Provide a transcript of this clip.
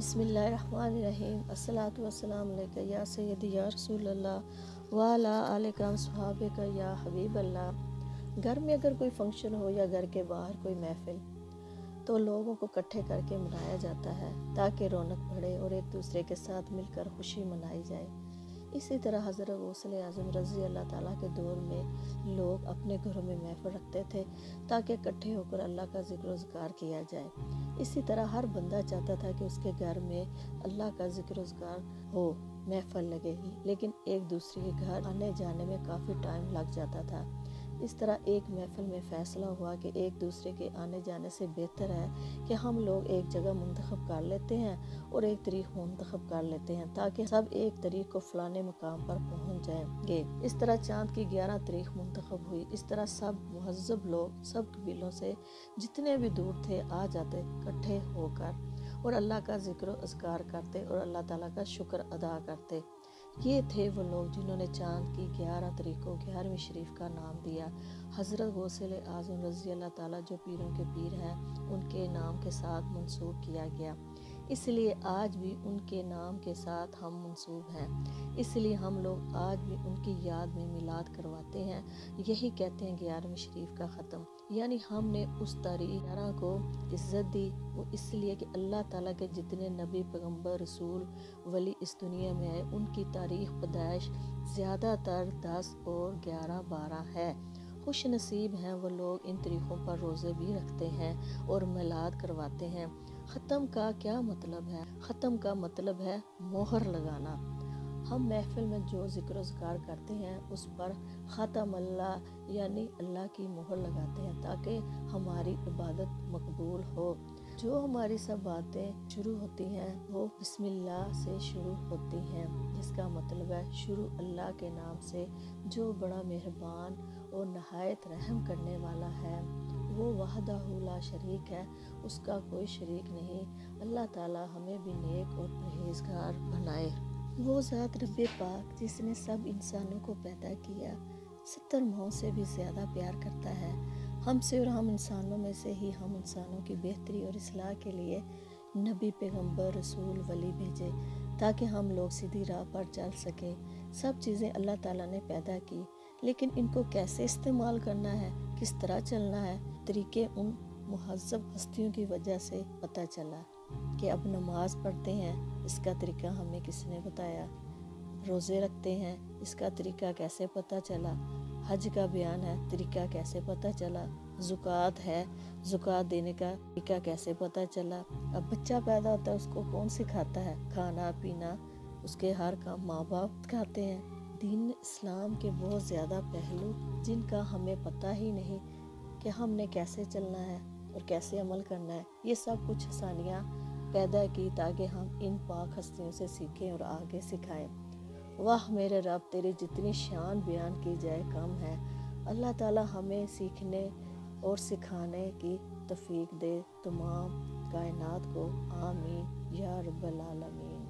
بسم اللہ الرحمن الرحیم۔ الصلاۃ والسلام علیکہ یا سیدی یا رسول اللہ وعلی آلک وصحابک یا حبیب اللہ۔ گھر میں اگر کوئی فنکشن ہو یا گھر کے باہر کوئی محفل تو لوگوں کو اکٹھے کر کے منایا جاتا ہے تاکہ رونق بڑھے اور ایک دوسرے کے ساتھ مل کر خوشی منائی جائے۔ اسی طرح حضرت غوث اعظم رضی اللہ تعالیٰ کے دور میں لوگ اپنے گھروں میں محفل رکھتے تھے تاکہ اکٹھے ہو کر اللہ کا ذکر و اذکار کیا جائے۔ اسی طرح ہر بندہ چاہتا تھا کہ اس کے گھر میں اللہ کا ذکر و اذکار ہو، محفل لگے، لیکن ایک دوسرے کے گھر آنے جانے میں کافی ٹائم لگ جاتا تھا۔ اس طرح ایک محفل میں فیصلہ ہوا کہ ایک دوسرے کے آنے جانے سے بہتر ہے کہ ہم لوگ ایک جگہ منتخب کر لیتے ہیں اور ایک تاریخ منتخب کر لیتے ہیں تاکہ سب ایک تاریخ کو فلانے مقام پر پہنچ جائیں گے۔ اس طرح چاند کی 11 تاریخ منتخب ہوئی۔ اس طرح سب مہذب لوگ سب قبیلوں سے جتنے بھی دور تھے آ جاتے اکٹھے ہو کر اور اللہ کا ذکر و اذکار کرتے اور اللہ تعالیٰ کا شکر ادا کرتے۔ یہ تھے وہ لوگ جنہوں نے چاند کی 11 تاریخ کو 11ویں شریف کا نام دیا۔ حضرت غوث اعظم رضی اللہ تعالیٰ جو پیروں کے پیر ہیں ان کے نام کے ساتھ منسوب کیا گیا، اس لیے آج بھی ان کے نام کے ساتھ ہم منسوب ہیں۔ اس لیے ہم لوگ آج بھی ان کی یاد میں میلاد کرواتے ہیں، یہی کہتے ہیں 11ویں شریف کا ختم، یعنی ہم نے اس تاریخ 11 کو عزت دی، وہ اس لیے کہ اللہ تعالیٰ کے جتنے نبی پیغمبر رسول ولی اس دنیا میں آئے ان کی تاریخ پیدائش زیادہ تر 10 اور 11 12 ہے۔ خوش نصیب ہیں وہ لوگ ان تاریخوں پر روزے بھی رکھتے ہیں اور میلاد کرواتے ہیں۔ ختم کا کیا مطلب ہے؟ ختم کا مطلب ہے مہر لگانا۔ ہم محفل میں جو ذکر و اذکار کرتے ہیں اس پر ختم اللہ یعنی اللہ کی مہر لگاتے ہیں تاکہ ہماری عبادت مقبول ہو۔ جو ہماری سب باتیں شروع ہوتی ہیں وہ بسم اللہ سے شروع ہوتی ہیں، جس کا مطلب ہے شروع اللہ کے نام سے جو بڑا مہربان اور نہایت رحم کرنے والا ہے۔ وہ وحدہ لا شریک ہے، اس کا کوئی شریک نہیں۔ اللہ تعالیٰ ہمیں بھی نیک اور پرہیزگار بنائے۔ وہ ذات رب پاک جس نے سب انسانوں کو پیدا کیا 70 ماہوں سے بھی زیادہ پیار کرتا ہے ہم سے، اور ہم انسانوں میں سے ہی ہم انسانوں کی بہتری اور اصلاح کے لیے نبی پیغمبر رسول ولی بھیجے تاکہ ہم لوگ سیدھی راہ پر چل سکیں۔ سب چیزیں اللہ تعالیٰ نے پیدا کی، لیکن ان کو کیسے استعمال کرنا ہے، کس طرح چلنا ہے، طریقے ان مہذب ہستیوں کی وجہ سے پتہ چلا کہ اب نماز پڑھتے ہیں اس کا طریقہ ہمیں کس نے بتایا، روزے رکھتے ہیں اس کا طریقہ کیسے پتہ چلا، حج کا بیان ہے طریقہ کیسے پتہ چلا، زکوٰۃ ہے زکوٰۃ دینے کا طریقہ کیسے پتہ چلا۔ اب بچہ پیدا ہوتا ہے اس کو کون سکھاتا ہے، کھانا پینا اس کے ہر کام ماں باپ سکھاتے ہیں۔ دین اسلام کے بہت زیادہ پہلو جن کا ہمیں پتہ ہی نہیں کہ ہم نے کیسے چلنا ہے اور کیسے عمل کرنا ہے، یہ سب کچھ آسانیاں پیدا کی تاکہ ہم ان پاک ہستیوں سے سیکھیں اور آگے سکھائیں۔ واہ میرے رب تیری جتنی شان بیان کی جائے کم ہے۔ اللہ تعالیٰ ہمیں سیکھنے اور سکھانے کی توفیق دے تمام کائنات کو، آمین یا رب العالمین۔